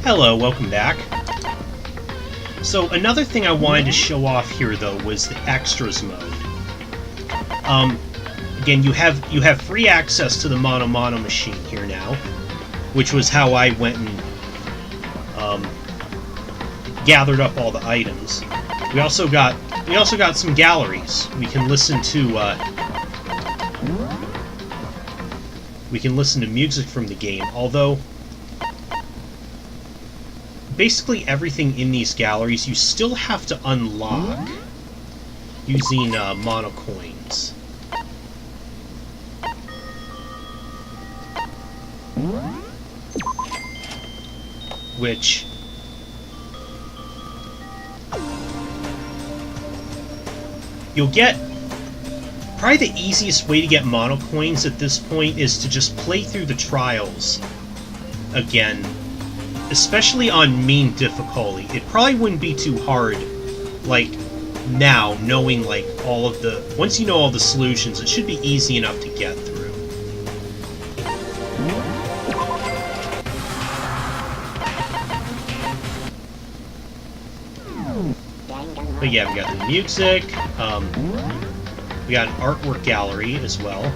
Hello, welcome back. So another thing I wanted to show off here, though, was the extras mode. Again, you have free access to the Mono Mono machine here now, which was how I went and gathered up all the items. We also got some galleries. We can listen to music from the game, although basically everything in these galleries you still have to unlock using mono coins. Which you'll get. Probably the easiest way to get mono coins at this point is to just play through the trials again, especially on mean difficulty. It probably wouldn't be too hard, like, now, knowing, like, all of the... Once you know all the solutions, it should be easy enough to get through. But yeah, we got the music, we got an artwork gallery as well.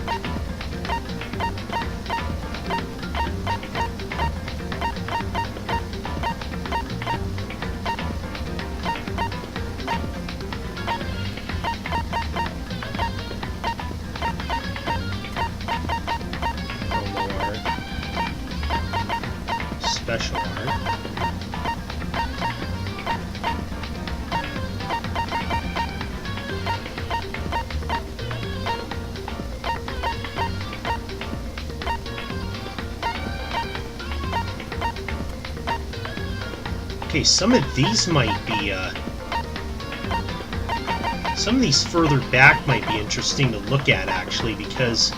Special art. Okay, some of these might be, some of these further back might be interesting to look at, actually, because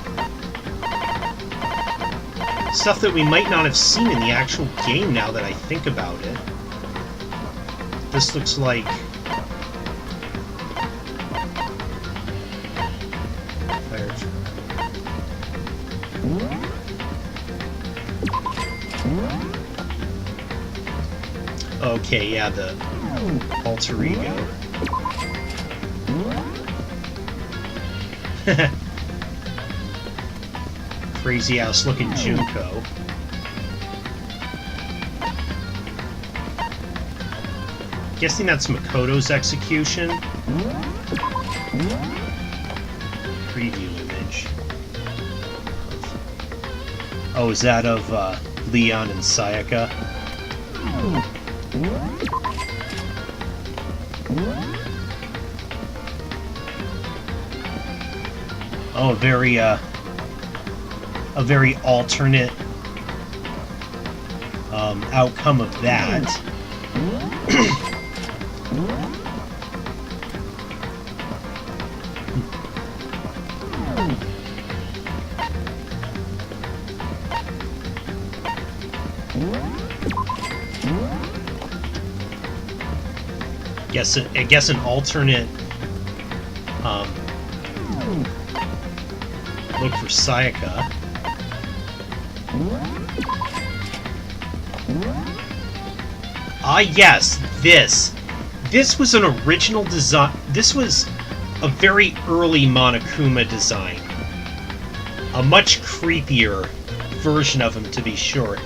stuff that we might not have seen in the actual game now that I think about it. This looks like... fire truck. Okay, yeah, the alter ego. Crazy ass looking Junko. Guessing that's Makoto's execution. Preview image. Oh, is that of Leon and Sayaka? Oh, a very alternate outcome of that. I guess an alternate look for Sayaka. Ah, yes, this was an original design. This was a very early Monokuma design. A much creepier version of him, to be sure.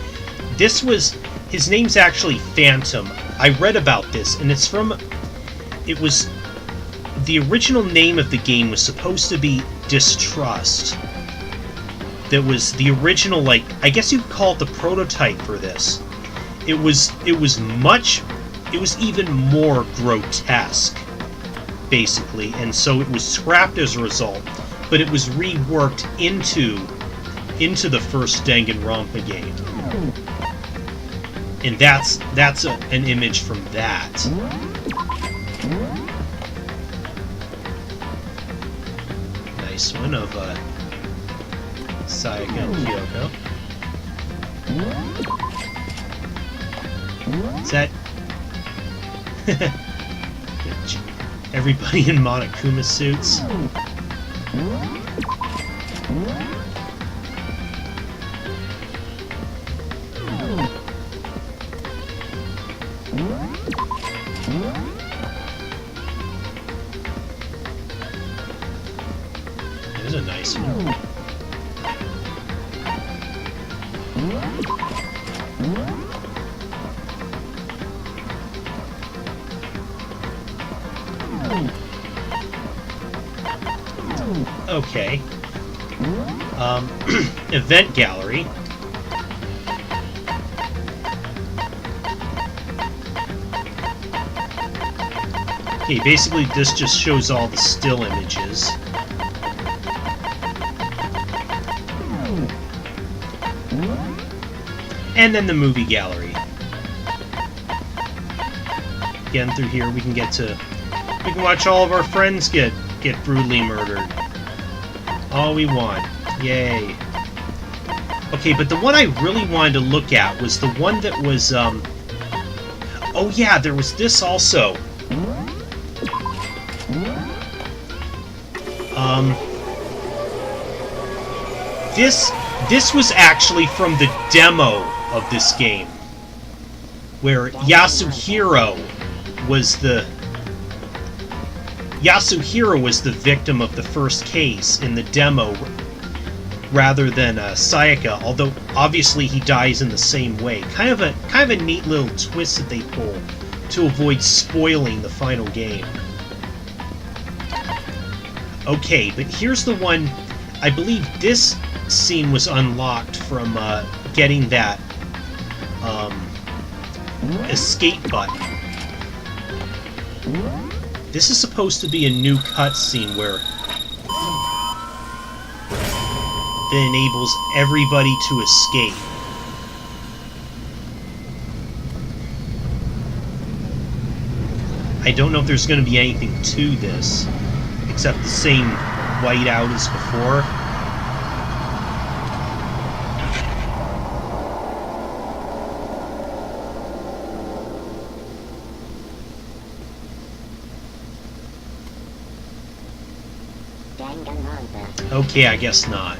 This was... His name's actually Phantom. I read about this, and it's from... It was... The original name of the game was supposed to be Distrust. That was the original, like... I guess you could call it the prototype for this. It was even more grotesque, basically, and so it was scrapped as a result, but it was reworked into the first Danganronpa game. And that's an image from that. Nice one of Sayaka and Kyoko. Is that... Everybody in Monokuma suits? out. Okay. Event gallery. Okay, basically this just shows all the still images. And then the movie gallery. Again, through here we can get to... We can watch all of our friends get brutally murdered. All we want. Yay. Okay, but the one I really wanted to look at was the one that was, Oh yeah, there was this also. This was actually from the demo of this game, where Yasuhiro was the victim of the first case in the demo, rather than Sayaka. Although obviously he dies in the same way. Kind of a neat little twist that they pull to avoid spoiling the final game. Okay, but here's the one. I believe this scene was unlocked from getting that escape button. This is supposed to be a new cutscene where that enables everybody to escape. I don't know if there's going to be anything to this, except the same whiteout as before. Danganronpa. Okay, I guess not.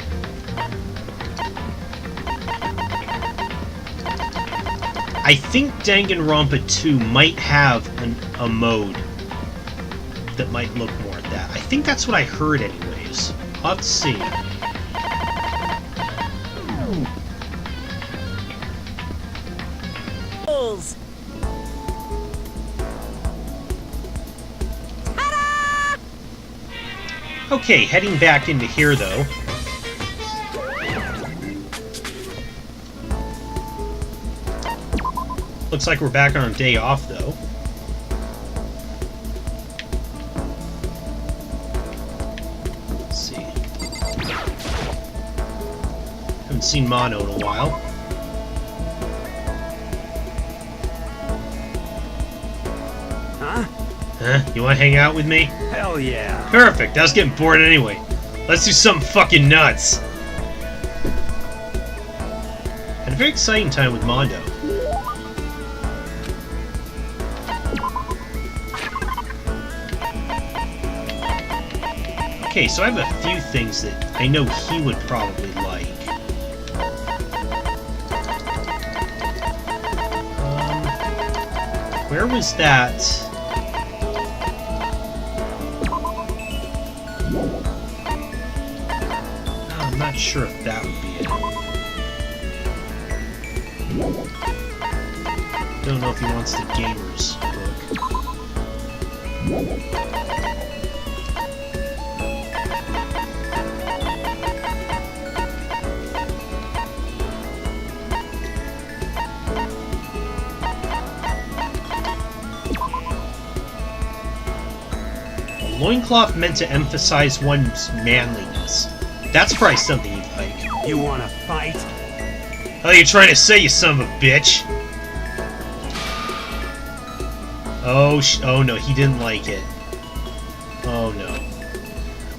I think Danganronpa 2 might have a mode that might look more at that. I think that's what I heard anyways. I'll have to see. Okay, heading back into here though. Looks like we're back on our day off though. Let's see. Haven't seen Mono in a while. Huh? You want to hang out with me? Hell yeah. Perfect. I was getting bored anyway. Let's do something fucking nuts. Had a very exciting time with Mondo. Okay, so I have a few things that I know he would probably like. Where was that? I'm not sure if that would be it. Don't know if he wants the gamer's book. Loincloth meant to emphasize one's manliness. That's probably something you'd like. You wanna fight? How are you trying to say, you son of a bitch? Oh no, he didn't like it. Oh no.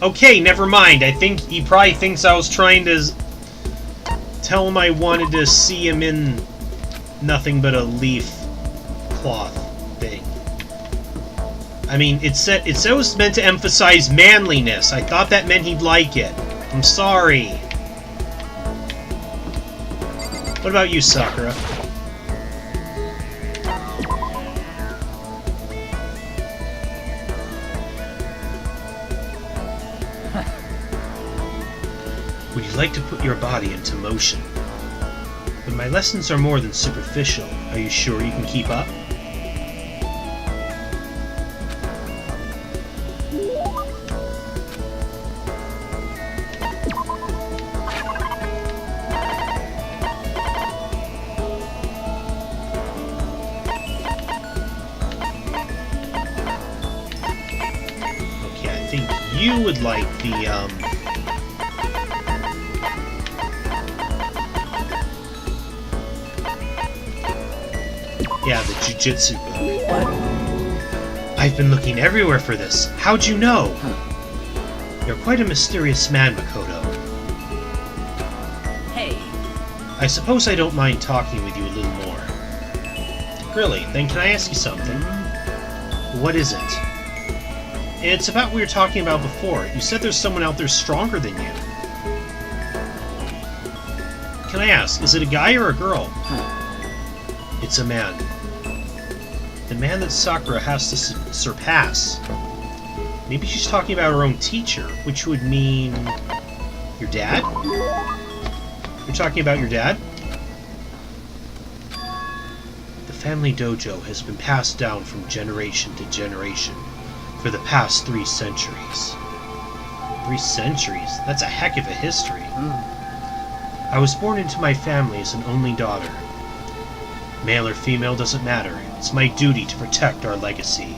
Okay, never mind. I think he probably thinks I was trying to tell him I wanted to see him in nothing but a leaf cloth thing. I mean, it was meant to emphasize manliness. I thought that meant he'd like it. I'm sorry. What about you, Sakura? like to put your body into motion. But my lessons are more than superficial. Are you sure you can keep up? Okay, I think you would like the, yeah, the jujitsu book. What? I've been looking everywhere for this. How'd you know? You're quite a mysterious man, Makoto. Hey. I suppose I don't mind talking with you a little more. Really, then can I ask you something? What is it? It's about what we were talking about before. You said there's someone out there stronger than you. Can I ask, is it a guy or a girl? It's a man. The man that Sakura has to surpass. Maybe she's talking about her own teacher, which would mean... your dad? You're talking about your dad? The family dojo has been passed down from generation to generation for the past 3 centuries. 3 centuries? That's a heck of a history. I was born into my family as an only daughter. Male or female doesn't matter. It's my duty to protect our legacy.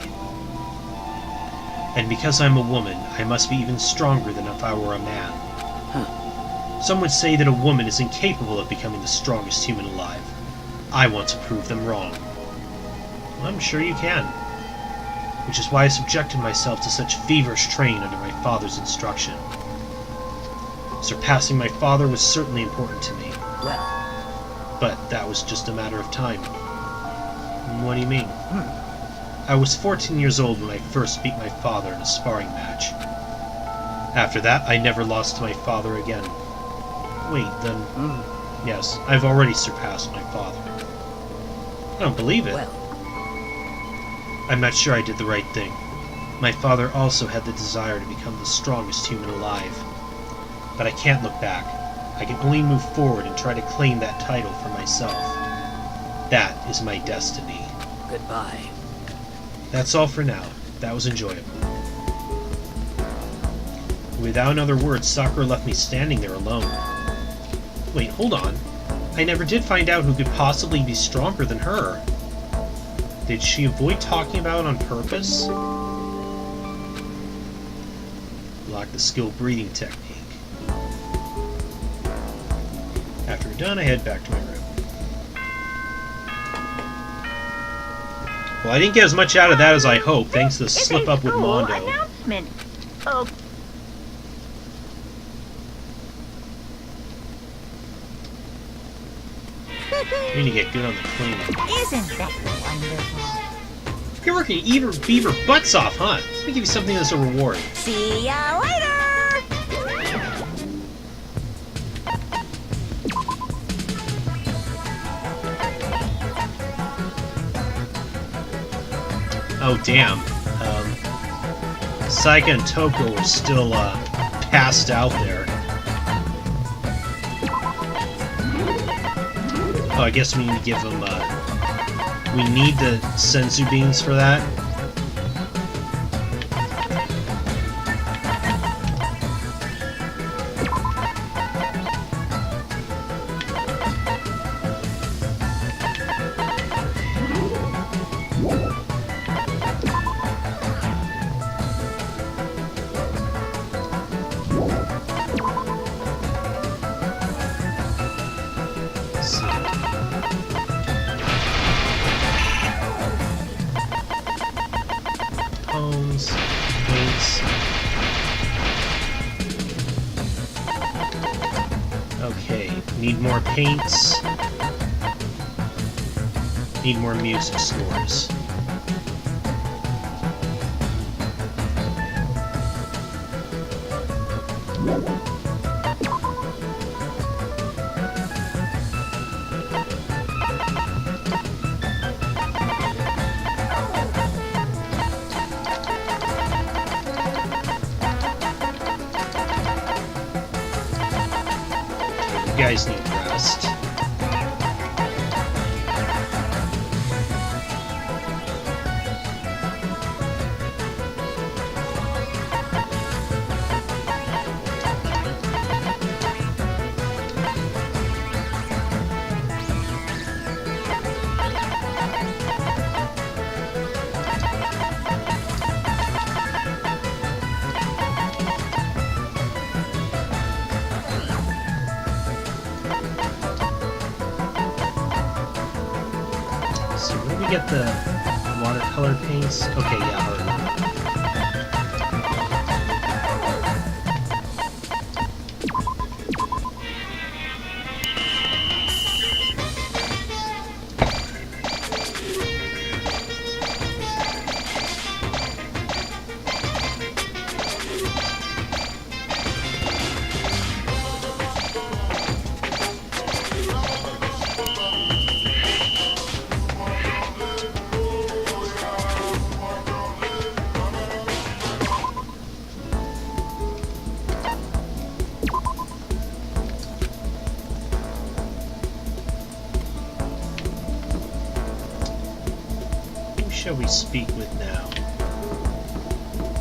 And because I'm a woman, I must be even stronger than if I were a man. Some would say that a woman is incapable of becoming the strongest human alive. I want to prove them wrong. Well, I'm sure you can. Which is why I subjected myself to such feverish training under my father's instruction. Surpassing my father was certainly important to me. Well. But that was just a matter of time. What do you mean? I was 14 years old when I first beat my father in a sparring match. After that, I never lost to my father again. Wait, then... Yes, I've already surpassed my father. I don't believe it. Well. I'm not sure I did the right thing. My father also had the desire to become the strongest human alive. But I can't look back. I can only move forward and try to claim that title for myself. That is my destiny. Goodbye. That's all for now. That was enjoyable. Without another word, Sakura left me standing there alone. Wait, hold on. I never did find out who could possibly be stronger than her. Did she avoid talking about it on purpose? Lock the skill breathing technique. After we're done, I head back to my room. Well, I didn't get as much out of that as I hoped, thanks to the slip-up with Mondo. Announcement. Oh. We need to get good on the cleaning. Isn't that wonderful? You're working beaver butts off, huh? Let me give you something as a reward. See ya later! Oh, damn. Saika and Toko are still, passed out there. Oh, I guess we need to give them, we need the senzu beans for that. Paints. Okay, need more paints. Need more music scores. guys need rest. So where do we get the watercolor paints? Okay, yeah, hold on. Who shall we speak with now?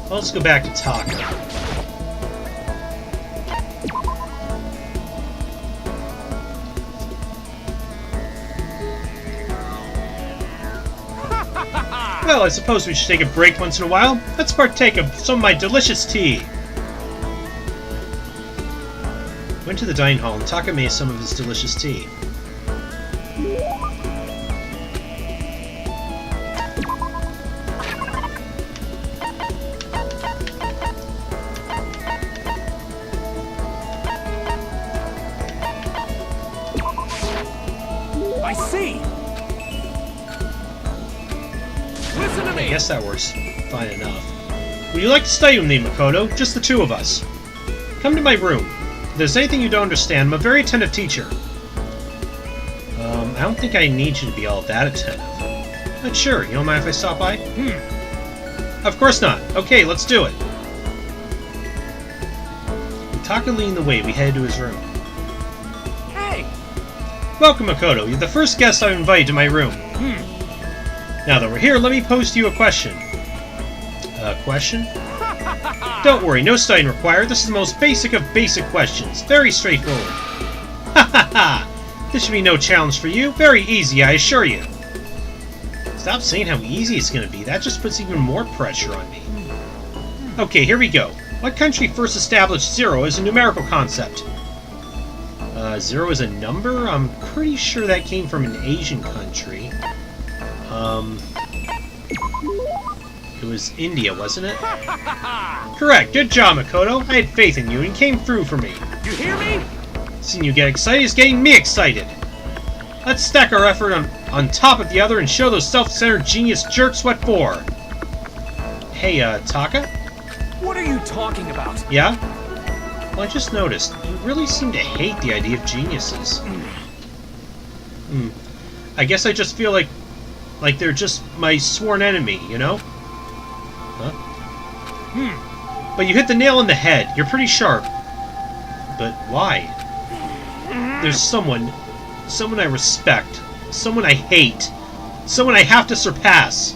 Well, let's go back to Taka. Well, I suppose we should take a break once in a while. Let's partake of some of my delicious tea. Went to the dining hall and Taka made some of his delicious tea. I see. Listen to I me. guess that works fine enough. Would you like to study with me, Makoto? Just the two of us. Come to my room. If there's anything you don't understand, I'm a very attentive teacher. I don't think I need you to be all that attentive. But sure, you don't mind if I stop by? Of course not. Okay, let's do it. With Taka leading the way, we headed to his room. Hey. Welcome, Makoto. You're the first guest I've invited to my room. Now that we're here, let me pose to you a question. A question? Don't worry, no studying required. This is the most basic of basic questions. Very straightforward. Ha ha ha! This should be no challenge for you. Very easy, I assure you. Stop saying how easy it's going to be. That just puts even more pressure on me. Okay, here we go. What country first established 0 as a numerical concept? 0 is a number? I'm pretty sure that came from an Asian country. It was India, wasn't it? Correct. Good job, Makoto. I had faith in you and came through for me. You hear me? Seeing you get excited is getting me excited. Let's stack our effort on top of the other and show those self-centered genius jerks what for. Hey, Taka? What are you talking about? Yeah? Well, I just noticed. You really seem to hate the idea of geniuses. I guess I just feel like they're just my sworn enemy, you know? Huh? But you hit the nail on the head. You're pretty sharp. But why? There's someone I respect, someone I hate, someone I have to surpass.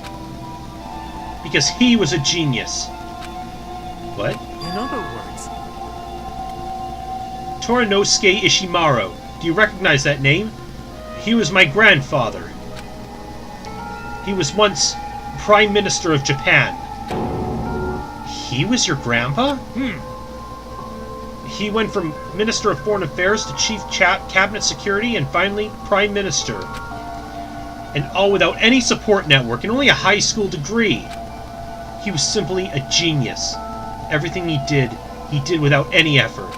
Because he was a genius. What? In other words, Toranosuke Ishimaru. Do you recognize that name? He was my grandfather. He was once Prime Minister of Japan. He was your grandpa? He went from Minister of Foreign Affairs to Chief Cabinet Security and finally Prime Minister. And all without any support network and only a high school degree. He was simply a genius. Everything he did without any effort.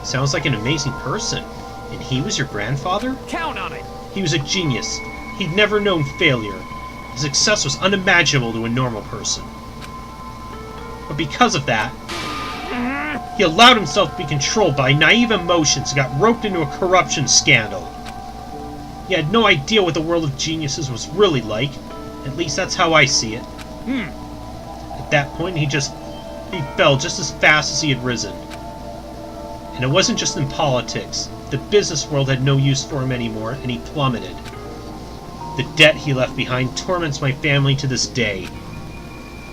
Sounds like an amazing person. And he was your grandfather? count on it. He was a genius. He'd never known failure. His success was unimaginable to a normal person. But because of that, he allowed himself to be controlled by naive emotions and got roped into a corruption scandal. He had no idea what the world of geniuses was really like. At least that's how I see it. At that point, he fell just as fast as he had risen. And it wasn't just in politics. The business world had no use for him anymore, and he plummeted. The debt he left behind torments my family to this day.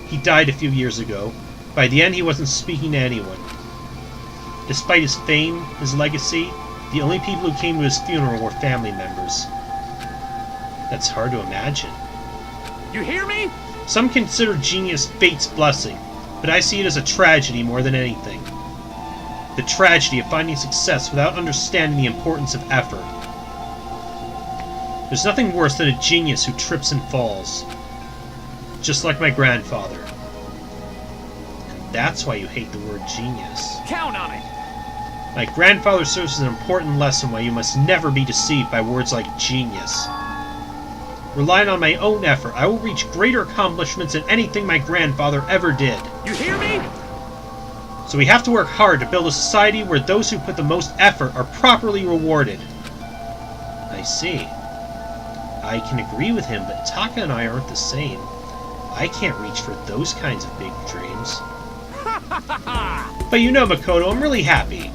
He died a few years ago. By the end, he wasn't speaking to anyone. Despite his fame, his legacy, the only people who came to his funeral were family members. That's hard to imagine. You hear me? Some consider genius fate's blessing, but I see it as a tragedy more than anything. The tragedy of finding success without understanding the importance of effort. There's nothing worse than a genius who trips and falls. Just like my grandfather. And that's why you hate the word genius. Count on it. My grandfather serves as an important lesson why you must never be deceived by words like genius. Relying on my own effort, I will reach greater accomplishments than anything my grandfather ever did. You hear me? So we have to work hard to build a society where those who put the most effort are properly rewarded. I see. I can agree with him, but Taka and I aren't the same. I can't reach for those kinds of big dreams. But you know, Makoto, I'm really happy.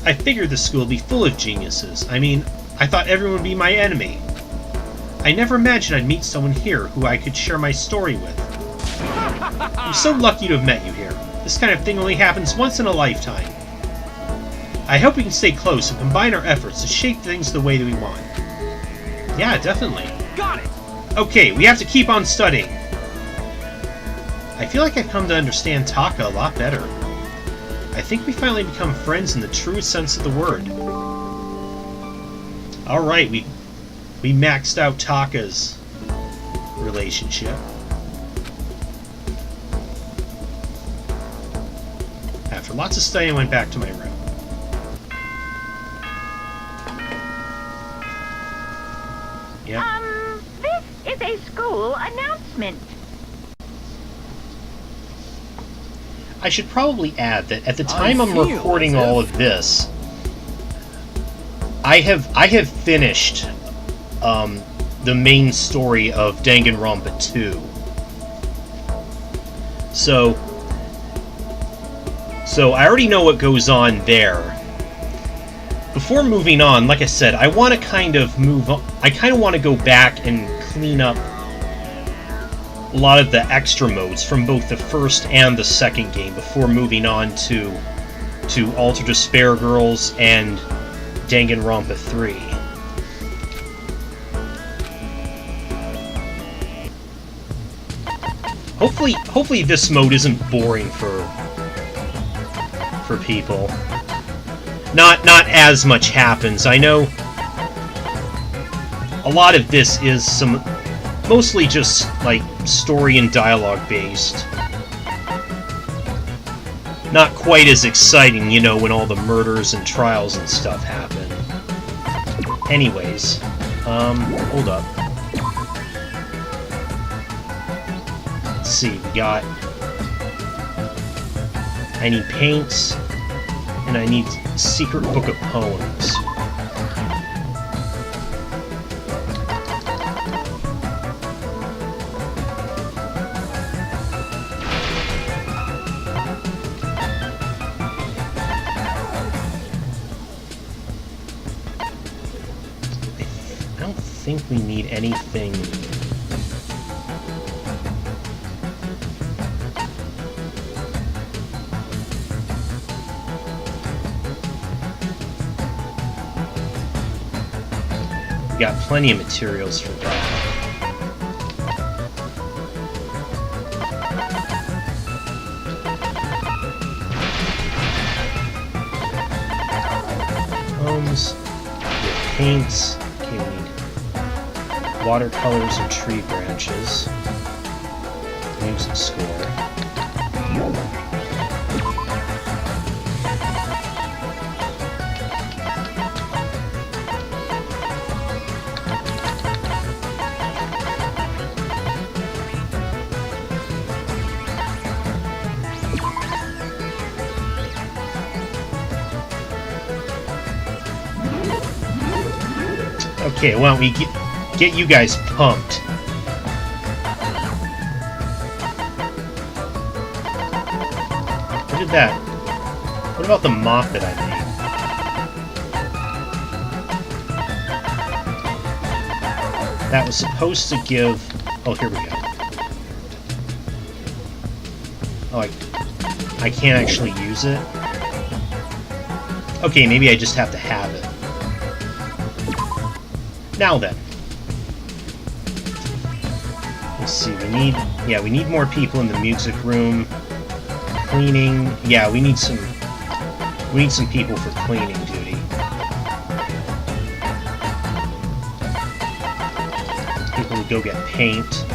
I figured the school would be full of geniuses. I mean, I thought everyone would be my enemy. I never imagined I'd meet someone here who I could share my story with. I'm so lucky to have met you here. This kind of thing only happens once in a lifetime. I hope we can stay close and combine our efforts to shape things the way that we want. Yeah, definitely. Got it! Okay, we have to keep on studying. I feel like I've come to understand Taka a lot better. I think we finally become friends in the truest sense of the word. Alright, we maxed out Taka's relationship. After lots of studying, I went back to my room. Yeah. This is a school announcement. I should probably add that at the time I'm recording all of this, I have finished the main story of Danganronpa 2. So I already know what goes on there. Before moving on, like I said, I want to kind of move on. I kind of want to go back and clean up a lot of the extra modes from both the first and the second game before moving on to Alter Despair Girls and Danganronpa 3. Hopefully this mode isn't boring for people. Not as much happens. I know a lot of this is mostly just like story and dialogue based. Not quite as exciting, you know, when all the murders and trials and stuff happen. Anyways, hold up. Let's see, we got... I need paints, and I need Secret Book of Poems. I don't think we need anything... Got plenty of materials for that. Poems, paints, okay, we need watercolors and tree branches, music score. Okay, why don't we get you guys pumped? What did that? What What about the mop that I made? That was supposed to give... Oh, here we go. Oh, I can't actually use it? Okay, maybe I just have to have it. Now then. Let's see, we need more people in the music room. Cleaning. Yeah, we need some people for cleaning duty. People who go get paint.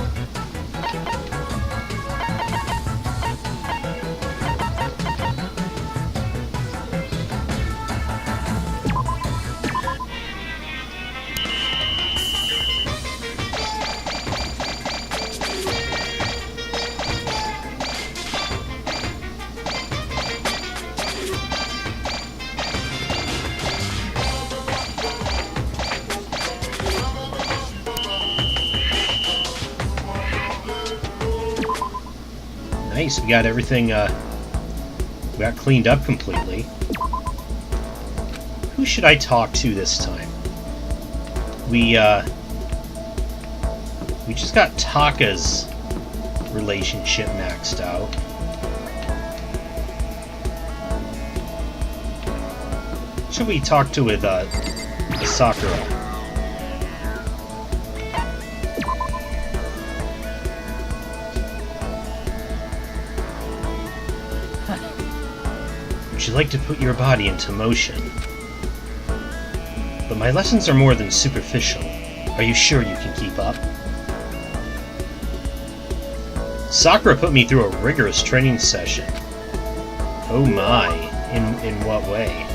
Nice, we got everything, we got cleaned up completely. Who should I talk to this time? We just got Taka's relationship maxed out. Should we talk to with Sakura? Would you like to put your body into motion? But my lessons are more than superficial. Are you sure you can keep up? Sakura put me through a rigorous training session. Oh my, in what way?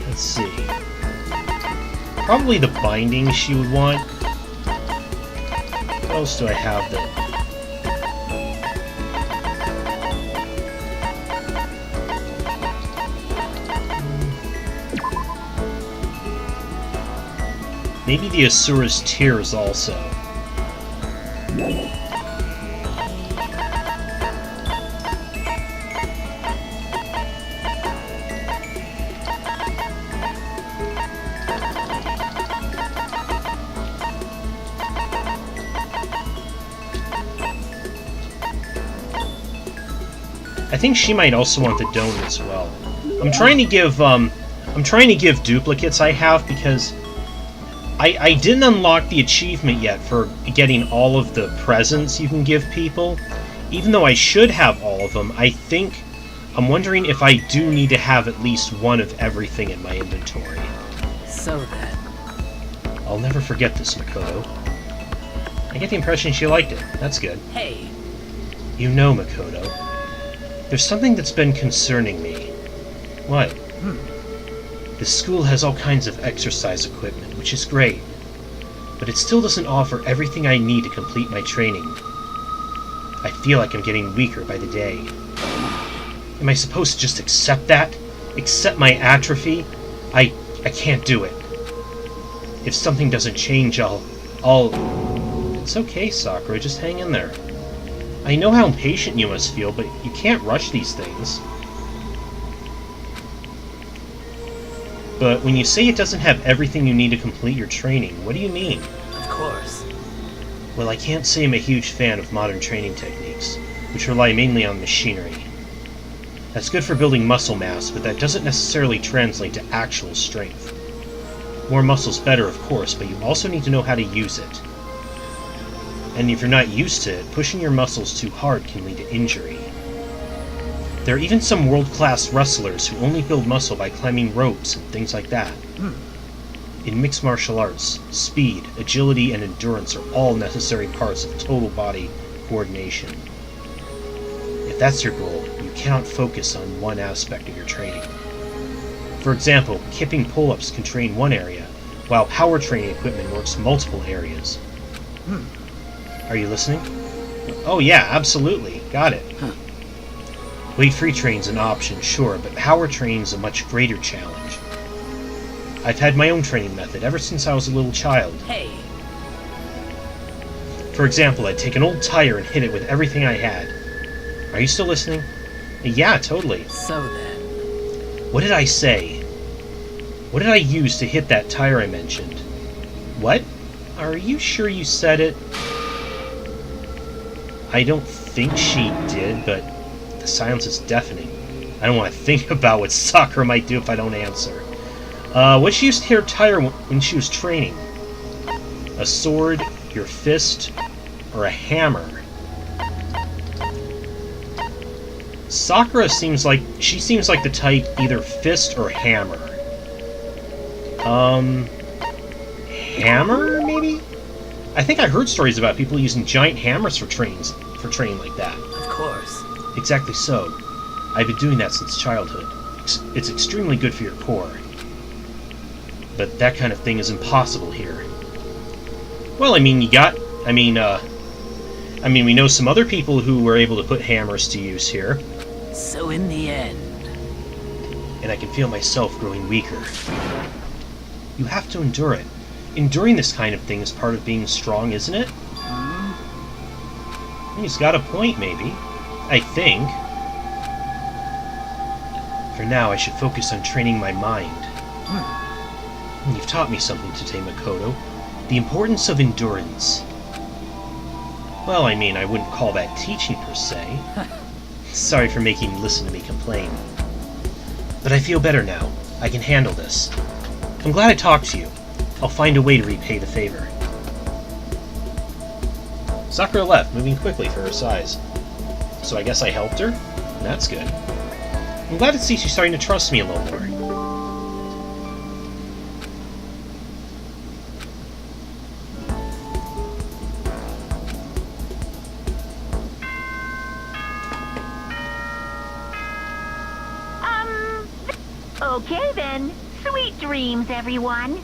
Let's see. Probably the binding she would want. What else do I have that... Maybe the Asura's Tears also. I think she might also want the dome as well. I'm trying to give duplicates I have because I didn't unlock the achievement yet for getting all of the presents you can give people. Even though I should have all of them, I'm wondering if I do need to have at least one of everything in my inventory. So then... I'll never forget this, Makoto. I get the impression she liked it. That's good. Hey. You know, Makoto, there's something that's been concerning me. What? The school has all kinds of exercise equipment, which is great, but it still doesn't offer everything I need to complete my training. I feel like I'm getting weaker by the day. Am I supposed to just accept that? Accept my atrophy? I can't do it. If something doesn't change, I'll... It's okay, Sakura, just hang in there. I know how impatient you must feel, but you can't rush these things. But when you say it doesn't have everything you need to complete your training, what do you mean? Of course. Well, I can't say I'm a huge fan of modern training techniques, which rely mainly on machinery. That's good for building muscle mass, but that doesn't necessarily translate to actual strength. More muscle's better, of course, but you also need to know how to use it. And if you're not used to it, pushing your muscles too hard can lead to injury. There are even some world-class wrestlers who only build muscle by climbing ropes and things like that. In mixed martial arts, speed, agility, and endurance are all necessary parts of total body coordination. If that's your goal, you cannot focus on one aspect of your training. For example, kipping pull-ups can train one area, while power training equipment works multiple areas. Are you listening? Oh yeah, absolutely. Got it. Weight-free training's an option, sure, but power training's a much greater challenge. I've had my own training method ever since I was a little child. Hey, For example, I'd take an old tire and hit it with everything I had. Are you still listening? Yeah, totally. so then. What did I say? What did I use to hit that tire I mentioned? What? Are you sure you said it? I don't think she did, but the silence is deafening. I don't want to think about what Sakura might do if I don't answer. What she used to hit her tire when she was training? A sword, your fist, or a hammer? Sakura seems like the type either fist or hammer. Hammer maybe? I think I heard stories about people using giant hammers for training like that. Of course. Exactly so. I've been doing that since childhood. It's extremely good for your core. But that kind of thing is impossible here. Well, we know some other people who were able to put hammers to use here. So in the end, And I can feel myself growing weaker. You have to endure it. Enduring this kind of thing is part of being strong, isn't it? He's got a point, maybe. I think. For now, I should focus on training my mind. You've taught me something today, Makoto. The importance of endurance. Well, I wouldn't call that teaching per se. Sorry for making you listen to me complain. But I feel better now. I can handle this. I'm glad I talked to you. I'll find a way to repay the favor. Sakura left, moving quickly for her size. So I guess I helped her? That's good. I'm glad to see she's starting to trust me a little more. Okay then. Sweet dreams, everyone.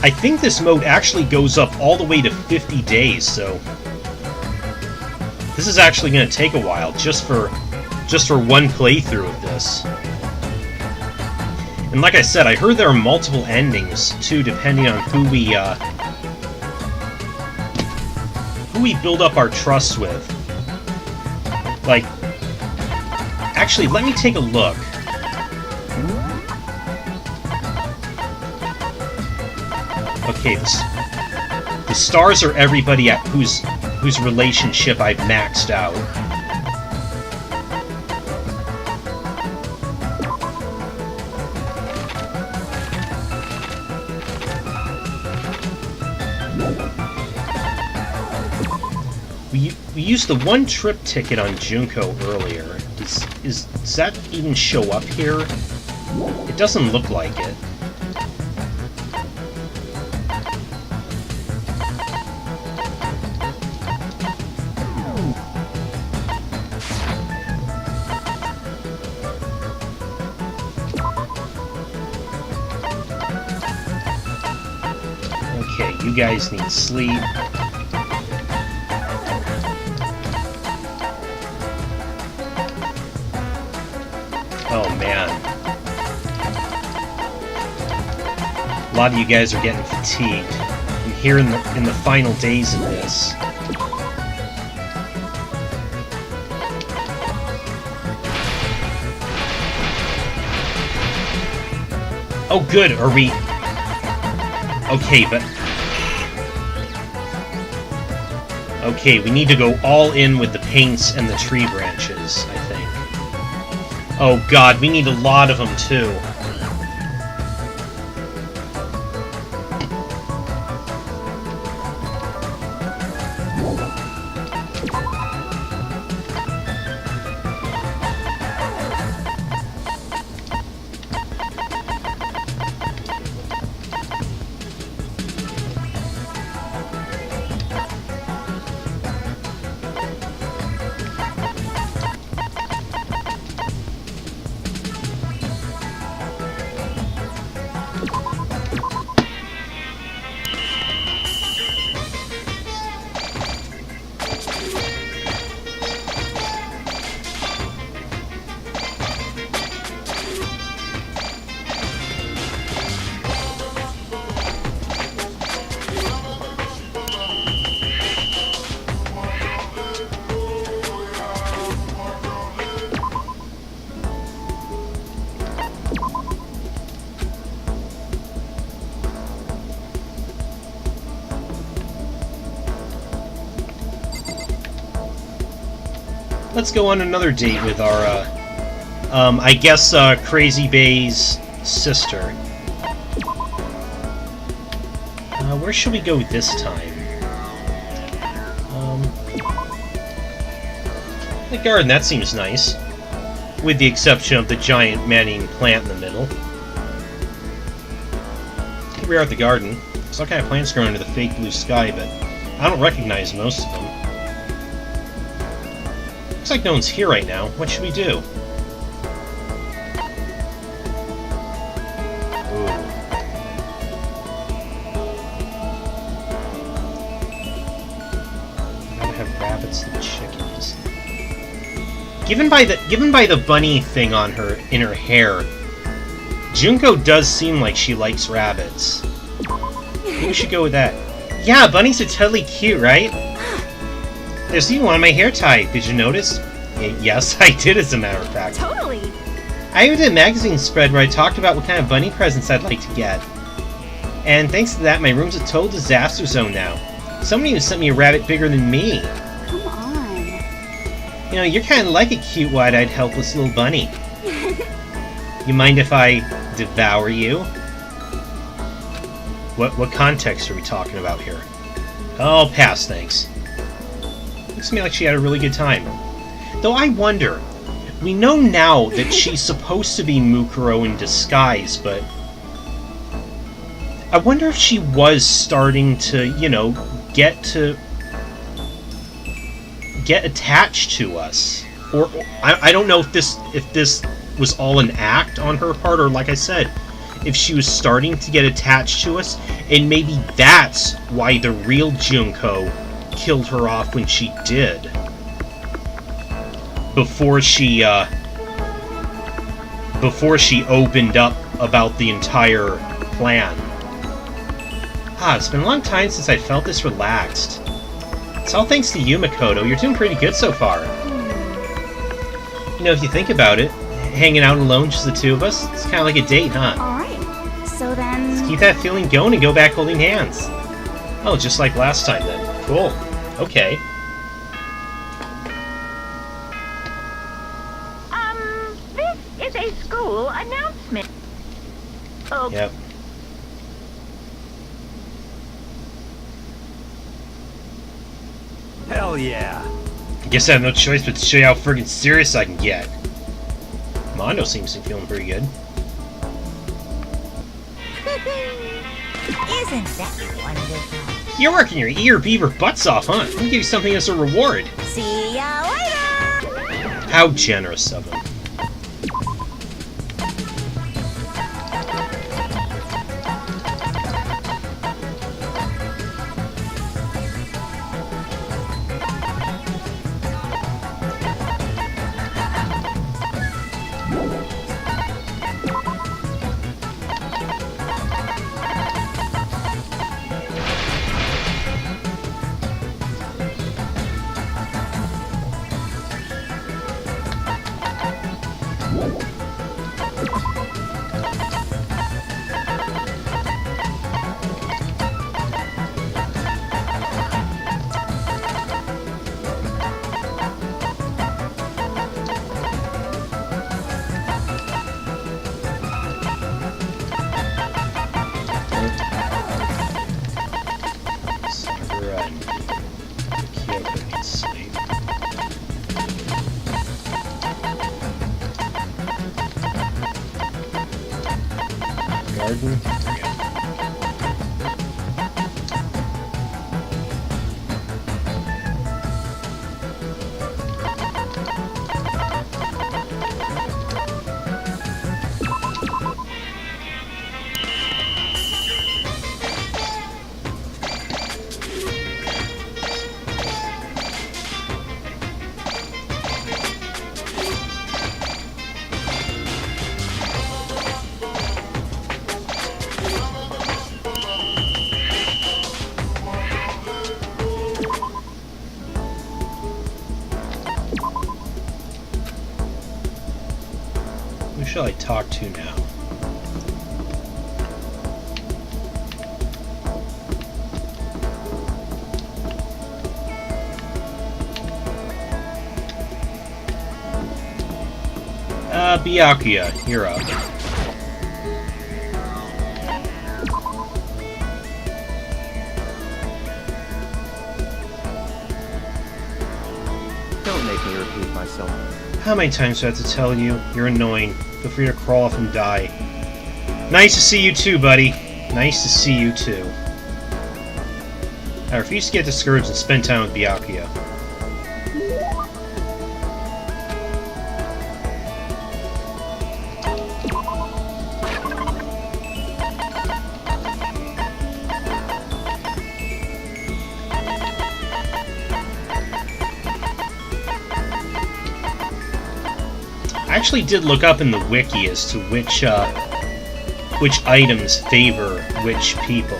I think this mode actually goes up all the way to 50 days, so this is actually going to take a while just for one playthrough of this. And like I said, I heard there are multiple endings too, depending on who we build up our trust with. Like, actually, let me take a look. Okay, the stars are everybody at whose relationship I've maxed out. We used the one trip ticket on Junko earlier. Does that even show up here? It doesn't look like it. Okay, you guys need sleep. Oh man. A lot of you guys are getting fatigued. I'm here in the final days of this. Oh good, are we... Okay, but... Okay, we need to go all in with the paints and the tree branches, I think. Oh god, we need a lot of them too. let's go on another date with our, I guess, Crazy Bay's sister. Where should we go this time? The garden, that seems nice. With the exception of the giant man-eating plant in the middle. Here we are at the garden. There's all kind of plants growing under the fake blue sky, but I don't recognize most of them. Looks like no one's here right now. What should we do? Ooh. I'm gonna have rabbits and chickens. Given by the bunny thing on her in her hair, Junko does seem like she likes rabbits. Maybe we should go with that. Yeah, bunnies are totally cute, right? There's even one on my hair tie. Did you notice? Yes, I did, as a matter of fact. Totally. I even did a magazine spread where I talked about what kind of bunny presents I'd like to get. And thanks to that, my room's a total disaster zone now. Somebody even sent me a rabbit bigger than me. Come on. You know, you're kind of like a cute, wide-eyed, helpless little bunny. You mind if I devour you? What context are we talking about here? Oh, pass, thanks. Looks to me like she had a really good time. Though I wonder, we know now that she's supposed to be Mukuro in disguise, but I wonder if she was starting to, you know, get attached to us. Or I don't know if this was all an act on her part, or like I said, if she was starting to get attached to us, and maybe that's why the real Junko killed her off when she did. Before she opened up about the entire plan. It's been a long time since I felt this relaxed. It's all thanks to you, Makoto. You're doing pretty good so far. You know, if you think about it, hanging out alone, just the two of us, it's kind of like a date, huh? Alright, so then... Let's keep that feeling going and go back holding hands. Oh, just like last time then. Cool. Okay. This is a school announcement. Okay. Yep. Hell yeah. I guess I have no choice but to show you how friggin' serious I can get. Mondo seems to be feeling pretty good. Isn't that wonderful? You're working your ear beaver butts off, huh? Let me give you something as a reward. See ya later! How generous of him. Garden. Who shall I talk to now? Byakuya, you're up. Don't make me repeat myself. How many times do I have to tell you? You're annoying. Feel free to crawl off and die. Nice to see you too, buddy. Nice to see you too. I refuse to get discouraged and spend time with Byakuya. I actually did look up in the wiki as to which items favor which people.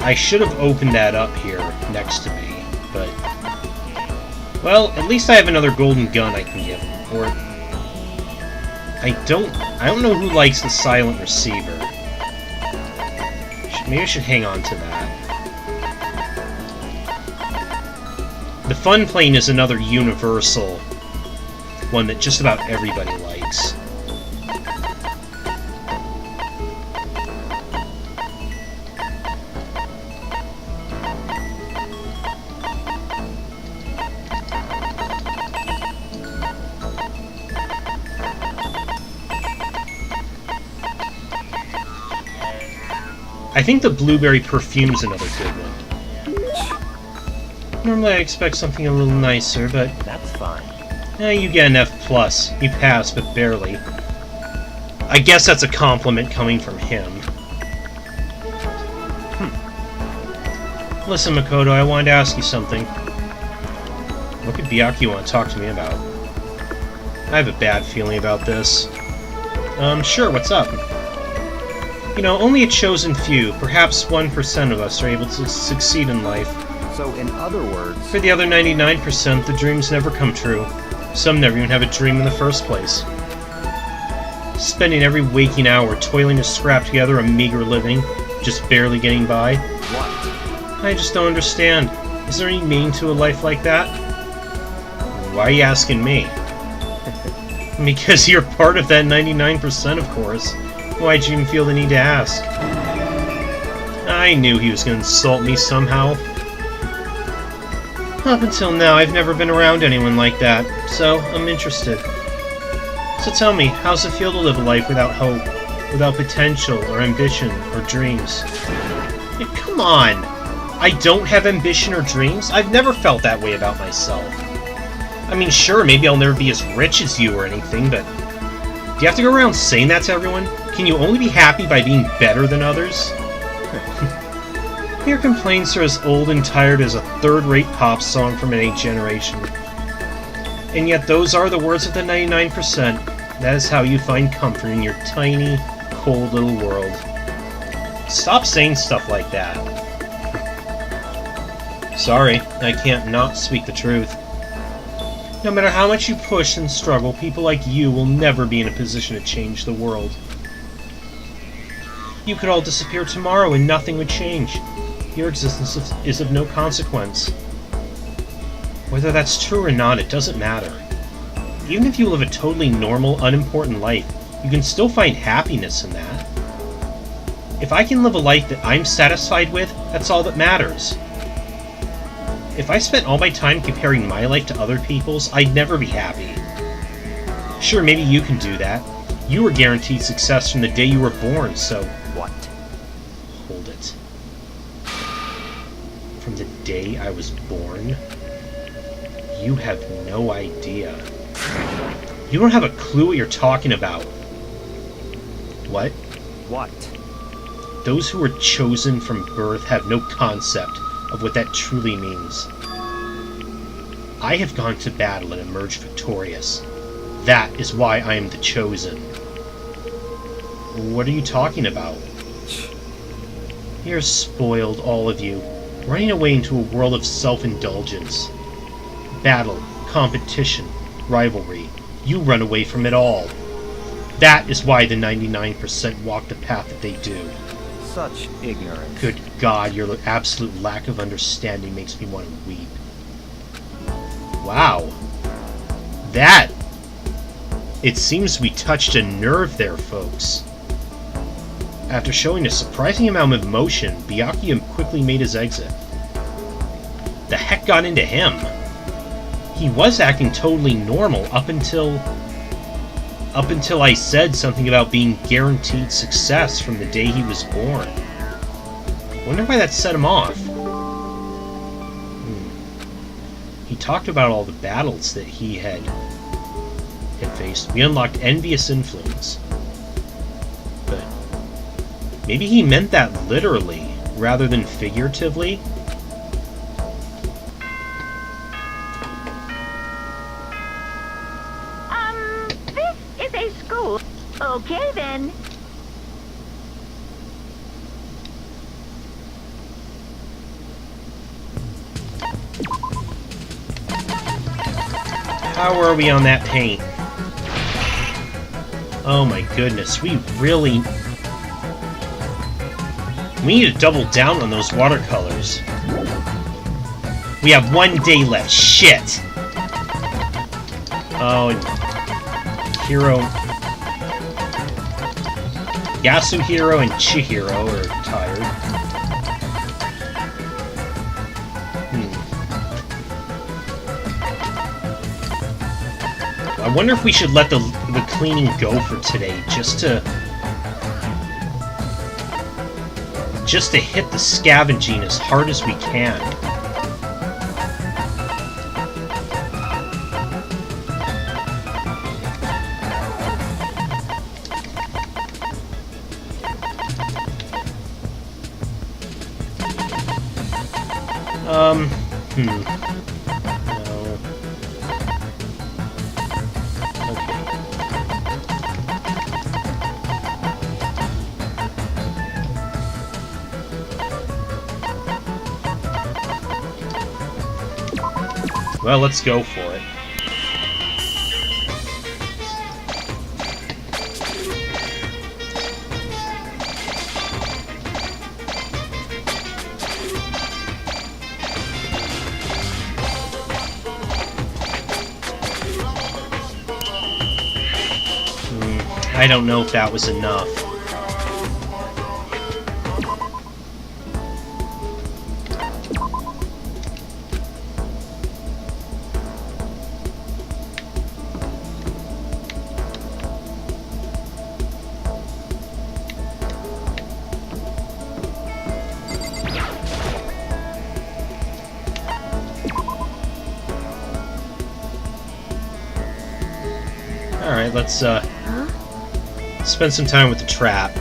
I should have opened that up here next to me, but... Well, at least I have another golden gun I can give him, or... I don't know who likes the silent receiver. Maybe I should hang on to that. The fun plane is another universal one that just about everybody likes. I think the blueberry perfume's another good one. Normally I expect something a little nicer, but... That's fine. You get an F+. You pass, but barely. I guess that's a compliment coming from him. Listen, Makoto, I wanted to ask you something. What could Byakuya want to talk to me about? I have a bad feeling about this. Sure, what's up? You know, only a chosen few, perhaps 1% of us, are able to succeed in life. So, in other words... For the other 99%, the dreams never come true. Some never even have a dream in the first place. Spending every waking hour toiling to scrap together a meager living, just barely getting by. What? I just don't understand. Is there any meaning to a life like that? Why are you asking me? Because you're part of that 99%, of course. Why'd you even feel the need to ask? I knew he was going to insult me somehow. Up until now, I've never been around anyone like that, so I'm interested. So tell me, how's it feel to live a life without hope, without potential, or ambition, or dreams? Yeah, come on! I don't have ambition or dreams? I've never felt that way about myself. I mean, sure, maybe I'll never be as rich as you or anything, but... Do you have to go around saying that to everyone? Can you only be happy by being better than others? Your complaints are as old and tired as a third-rate pop song from any generation. And yet those are the words of the 99%. That is how you find comfort in your tiny, cold little world. Stop saying stuff like that. Sorry, I can't not speak the truth. No matter how much you push and struggle, people like you will never be in a position to change the world. You could all disappear tomorrow and nothing would change. Your existence is of no consequence. Whether that's true or not, it doesn't matter. Even if you live a totally normal, unimportant life, you can still find happiness in that. If I can live a life that I'm satisfied with, that's all that matters. If I spent all my time comparing my life to other people's, I'd never be happy. Sure, maybe you can do that. You were guaranteed success from the day you were born, so... What? Hold it. From the day I was born? You have no idea. You don't have a clue what you're talking about. What? What? Those who were chosen from birth have no concept of what that truly means. I have gone to battle and emerged victorious. That is why I am the chosen. What are you talking about? You're spoiled, all of you, running away into a world of self-indulgence. Battle, competition, rivalry. You run away from it all. That is why the 99% walk the path that they do. Such ignorance. Good God, your absolute lack of understanding makes me want to weep. Wow. That... It seems we touched a nerve there, folks. After showing a surprising amount of emotion, Byakuya quickly made his exit. The heck got into him? He was acting totally normal up until I said something about being guaranteed success from the day he was born. Wonder why that set him off. He talked about all the battles that he had faced. We unlocked envious influence. But maybe he meant that literally rather than figuratively. This is a school. Okay, then. How are we on that paint? Oh my goodness, we really... We need to double down on those watercolors. We have 1 day left. Shit! Oh, and Hiro... Yasuhiro and Chihiro are tired. I wonder if we should let the cleaning go for today, just to hit the scavenging as hard as we can. No. Well, let's go for it. I don't know if that was enough. Alright, let's spend some time with the trap.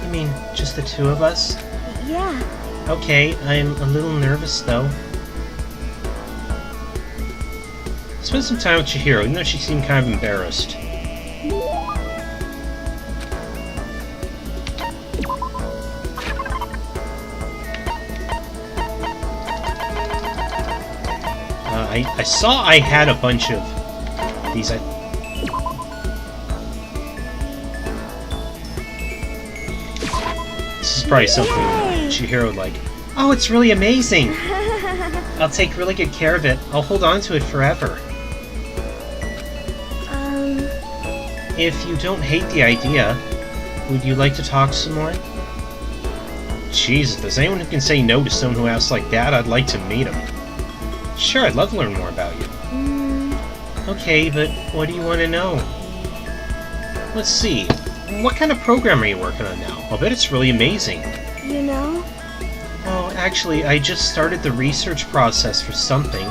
You mean just the two of us? Yeah. Okay, I'm a little nervous though. Spend some time with Chihiro, even though she seemed kind of embarrassed. I saw I had a bunch of these. This is probably something Chihiro would like. Oh, it's really amazing! I'll take really good care of it. I'll hold on to it forever. If you don't hate the idea, would you like to talk some more? Jeez, if there's anyone who can say no to someone who asks like that, I'd like to meet him. Sure, I'd love to learn more about you. Okay, but what do you want to know? Let's see. What kind of program are you working on now? I'll bet it's really amazing. You know? Oh, actually, I just started the research process for something.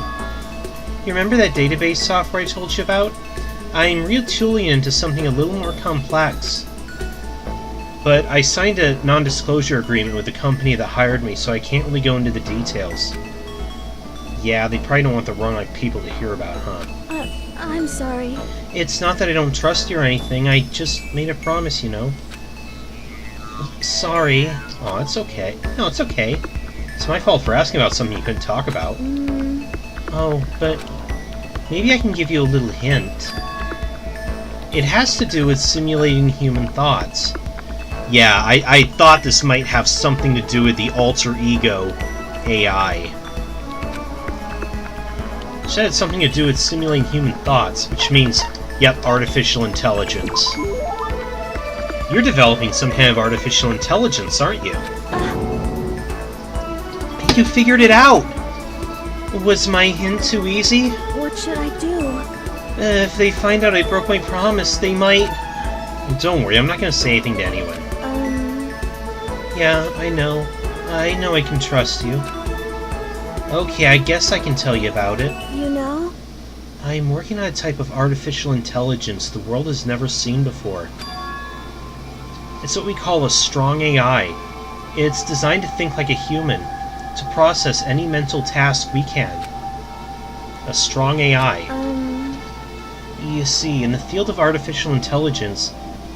You remember that database software I told you about? I'm retooling into something a little more complex. But I signed a non-disclosure agreement with the company that hired me, so I can't really go into the details. Yeah, they probably don't want the wrong people to hear about it, huh? I'm sorry. It's not that I don't trust you or anything, I just made a promise, you know. Sorry. Aw, it's okay. No, it's okay. It's my fault for asking about something you couldn't talk about. Oh, but maybe I can give you a little hint. It has to do with simulating human thoughts. Yeah, I thought this might have something to do with the alter ego AI. She had something to do with simulating human thoughts, which means, yep, artificial intelligence. You're developing some kind of artificial intelligence, aren't you? You figured it out! Was my hint too easy? What should I do? If they find out I broke my promise, they might... Don't worry, I'm not gonna say anything to anyone. Yeah, I know. I know I can trust you. Okay, I guess I can tell you about it. You know? I'm working on a type of artificial intelligence the world has never seen before. It's what we call a strong AI. It's designed to think like a human, to process any mental task we can. A strong AI. You see, in the field of artificial intelligence,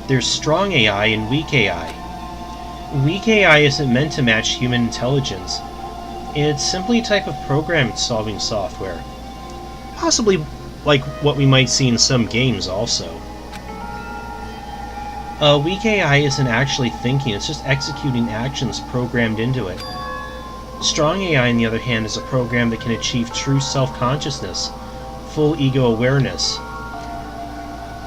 there's strong AI and weak AI. Weak AI isn't meant to match human intelligence. It's simply a type of program-solving software. Possibly like what we might see in some games also. Weak AI isn't actually thinking, it's just executing actions programmed into it. Strong AI, on the other hand, is a program that can achieve true self-consciousness, full ego awareness.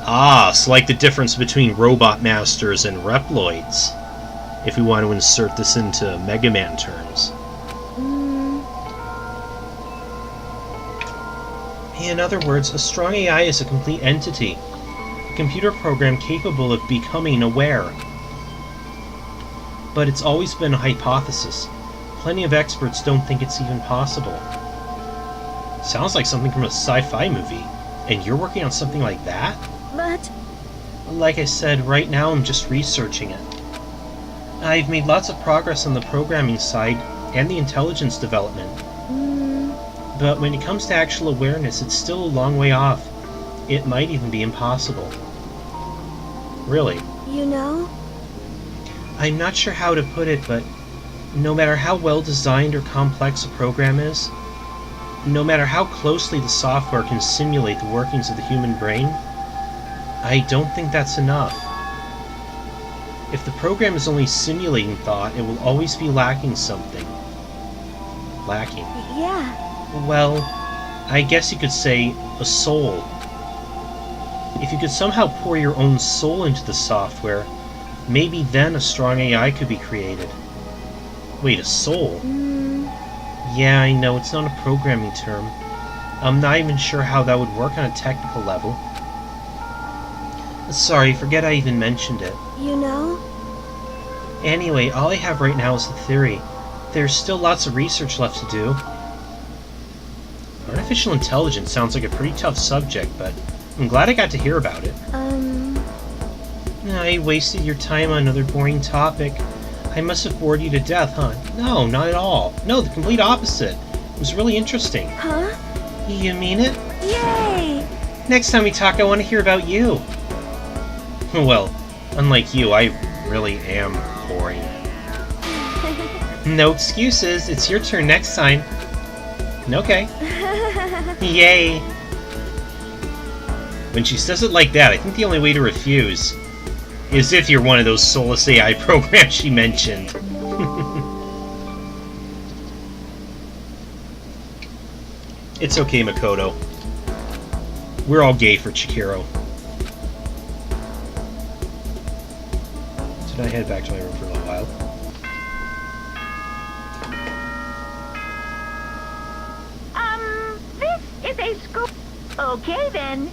Ah, so like the difference between Robot Masters and Reploids, if we want to insert this into Mega Man terms. In other words, a strong AI is a complete entity, a computer program capable of becoming aware. But it's always been a hypothesis. Plenty of experts don't think it's even possible. Sounds like something from a sci-fi movie, and you're working on something like that? But... Like I said, right now I'm just researching it. I've made lots of progress on the programming side and the intelligence development. But when it comes to actual awareness, it's still a long way off. It might even be impossible. Really. You know? I'm not sure how to put it, but no matter how well designed or complex a program is, no matter how closely the software can simulate the workings of the human brain, I don't think that's enough. If the program is only simulating thought, it will always be lacking something. Lacking? Yeah. Well, I guess you could say a soul. If you could somehow pour your own soul into the software, maybe then a strong AI could be created. Wait, a soul? Yeah, I know, it's not a programming term. I'm not even sure how that would work on a technical level. Sorry, forget I even mentioned it. You know? Anyway, all I have right now is the theory. There's still lots of research left to do. Artificial intelligence sounds like a pretty tough subject, but I'm glad I got to hear about it. I wasted your time on another boring topic. I must have bored you to death, huh? No, not at all. No, the complete opposite. It was really interesting. Huh? You mean it? Yay! Next time we talk, I want to hear about you. Well, unlike you, I really am boring. No excuses. It's your turn next time. Okay. Yay! When she says it like that, I think the only way to refuse is if you're one of those soulless AI programs she mentioned. It's okay, Makoto. We're all gay for Chikiro. Should I head back to my room for a little while? This is a school. Okay, then.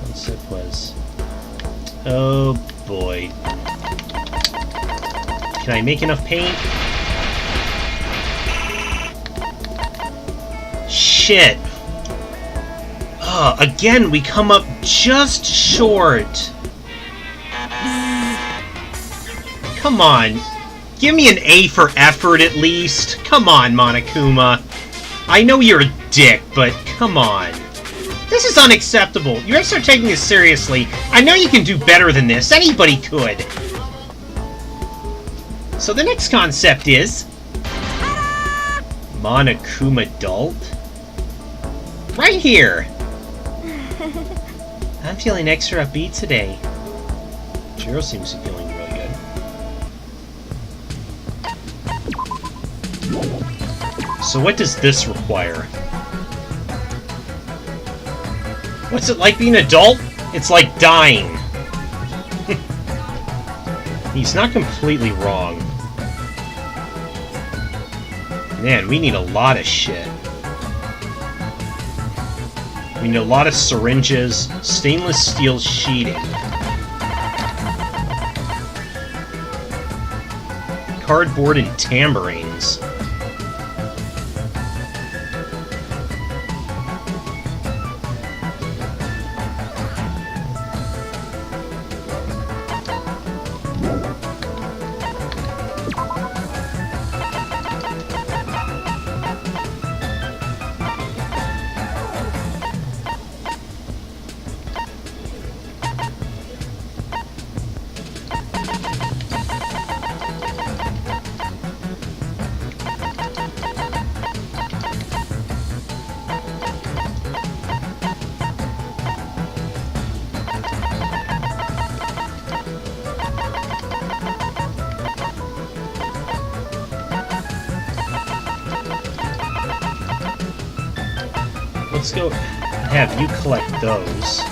Concept was... Oh, boy. Can I make enough paint? Shit! Again, we come up just short. Come on. Give me an A for effort, at least. Come on, Monokuma. I know you're a dick, but come on. This is unacceptable. You have to start taking this seriously. I know you can do better than this. Anybody could. So the next concept is... Monokuma adult? Right here! I'm feeling extra upbeat today. Jiro seems to be feeling really good. So what does this require? What's it like being an adult? It's like dying. He's not completely wrong. Man, we need a lot of shit. We need a lot of syringes, stainless steel sheeting, cardboard and tambourines. Let's go have you collect those.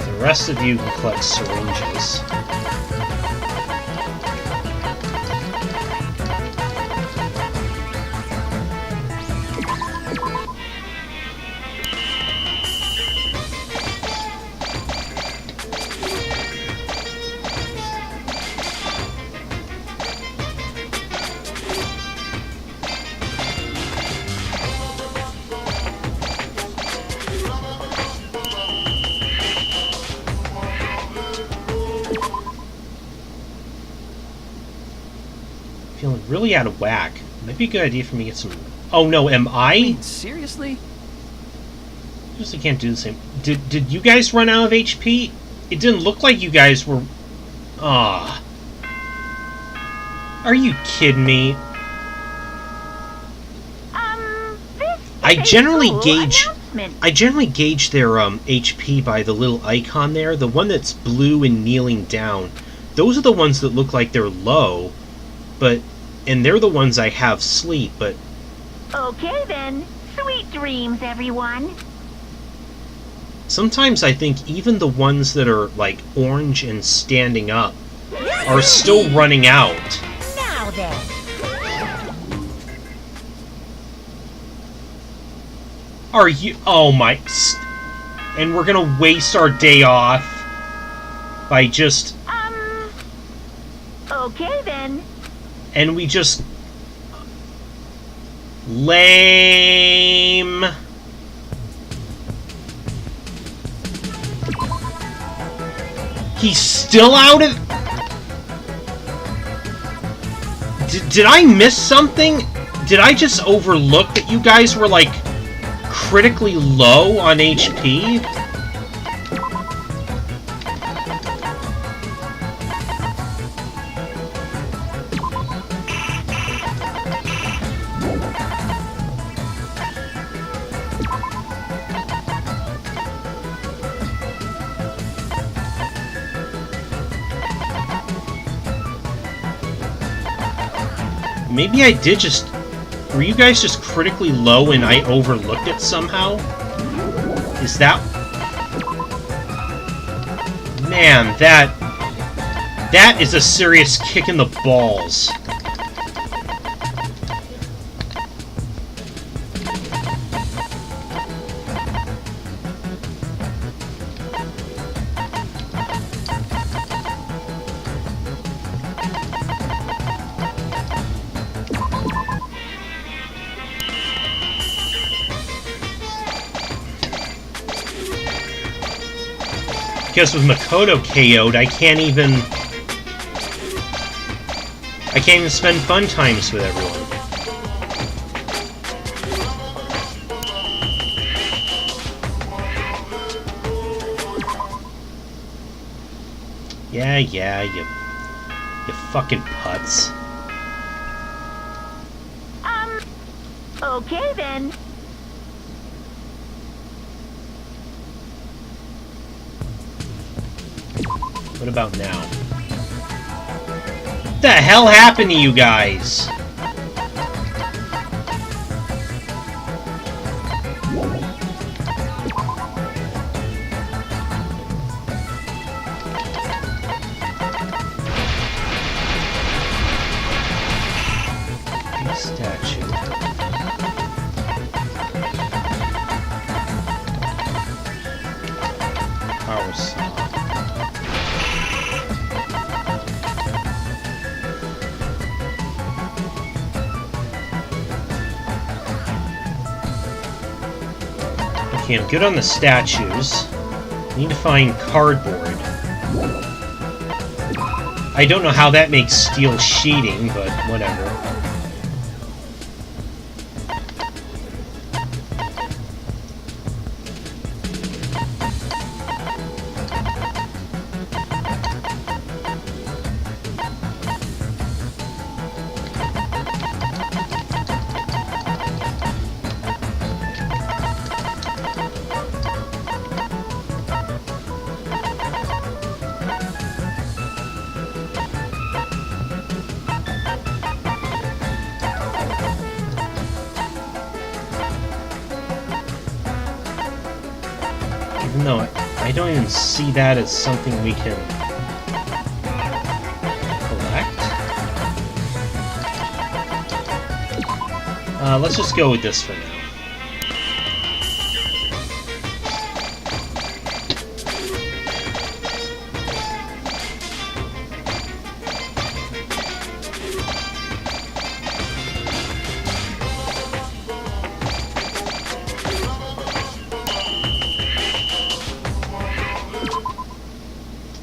The rest of you can collect syringes. Feeling really out of whack. Might be a good idea for me to get some... Oh no, am I? Seriously? Just I can't do the same. Did you guys run out of HP? It didn't look like you guys were... Ah. Are you kidding me? This I is a generally school gauge... announcement. I generally gauge their HP by the little icon there. The one that's blue and kneeling down. Those are the ones that look like they're low. But... And they're the ones I have sleep, but... Okay then. Sweet dreams, everyone. Sometimes I think even the ones that are, like, orange and standing up are still running out. Now then. Are you... Oh my... And we're gonna waste our day off by just... Okay then. And we just... Lame... He's still out of... Did I miss something? Did I just overlook that you guys were, like, critically low on HP? Maybe I did just... Were you guys just critically low and I overlooked it somehow? Is that... Man, that... That is a serious kick in the balls. Because with Makoto KO'd, I can't even spend fun times with everyone. Yeah, Fucking putz. Okay then. What about now? What the hell happened to you guys? Statue. Power saw. Okay, I'm good on the statues. Need to find cardboard. I don't know how that makes steel sheeting, but whatever. No, I don't even see that as something we can collect. Let's just go with this for now.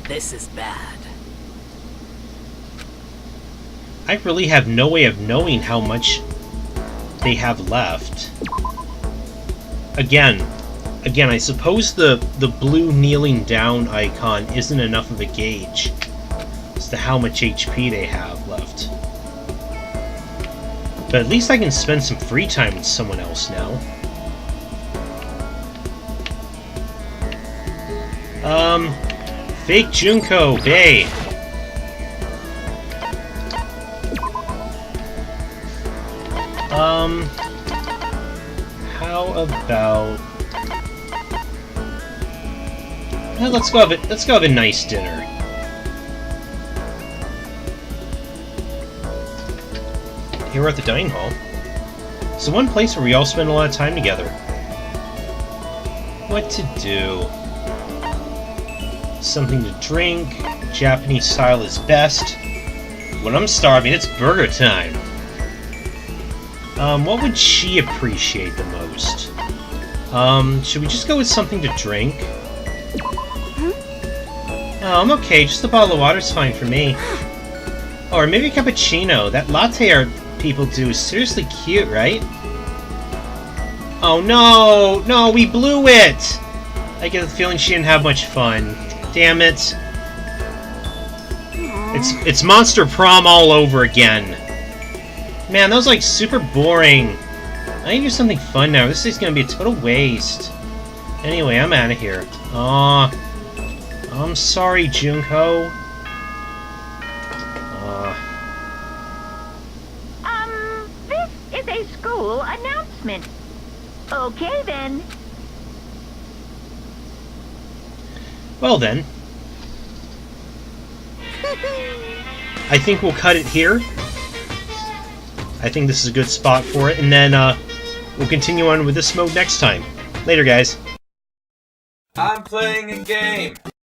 This is bad. I really have no way of knowing how much they have left. Again, I suppose the blue kneeling down icon isn't enough of a gauge as to how much HP they have left. But at least I can spend some free time with someone else now. Fake Junko Bay. How about... let's go have a nice dinner. Here we're at the dining hall. It's the one place where we all spend a lot of time together. What to do? Something to drink. Japanese style is best. When I'm starving, it's burger time. What would she appreciate the most? Should we just go with something to drink? Oh, I'm okay. Just a bottle of water's fine for me. Or maybe a cappuccino. That latte art people do is seriously cute, right? Oh no! No, we blew it! I get the feeling she didn't have much fun. Damn it. It's Monster Prom all over again. Man, that was like super boring. I need to do something fun now. This is gonna be a total waste. Anyway, I'm out of here. Aw. I'm sorry, Junko. This is a school announcement. Okay then. Well then. I think we'll cut it here. I think this is a good spot for it, and then we'll continue on with this mode next time. Later, guys. I'm playing a game.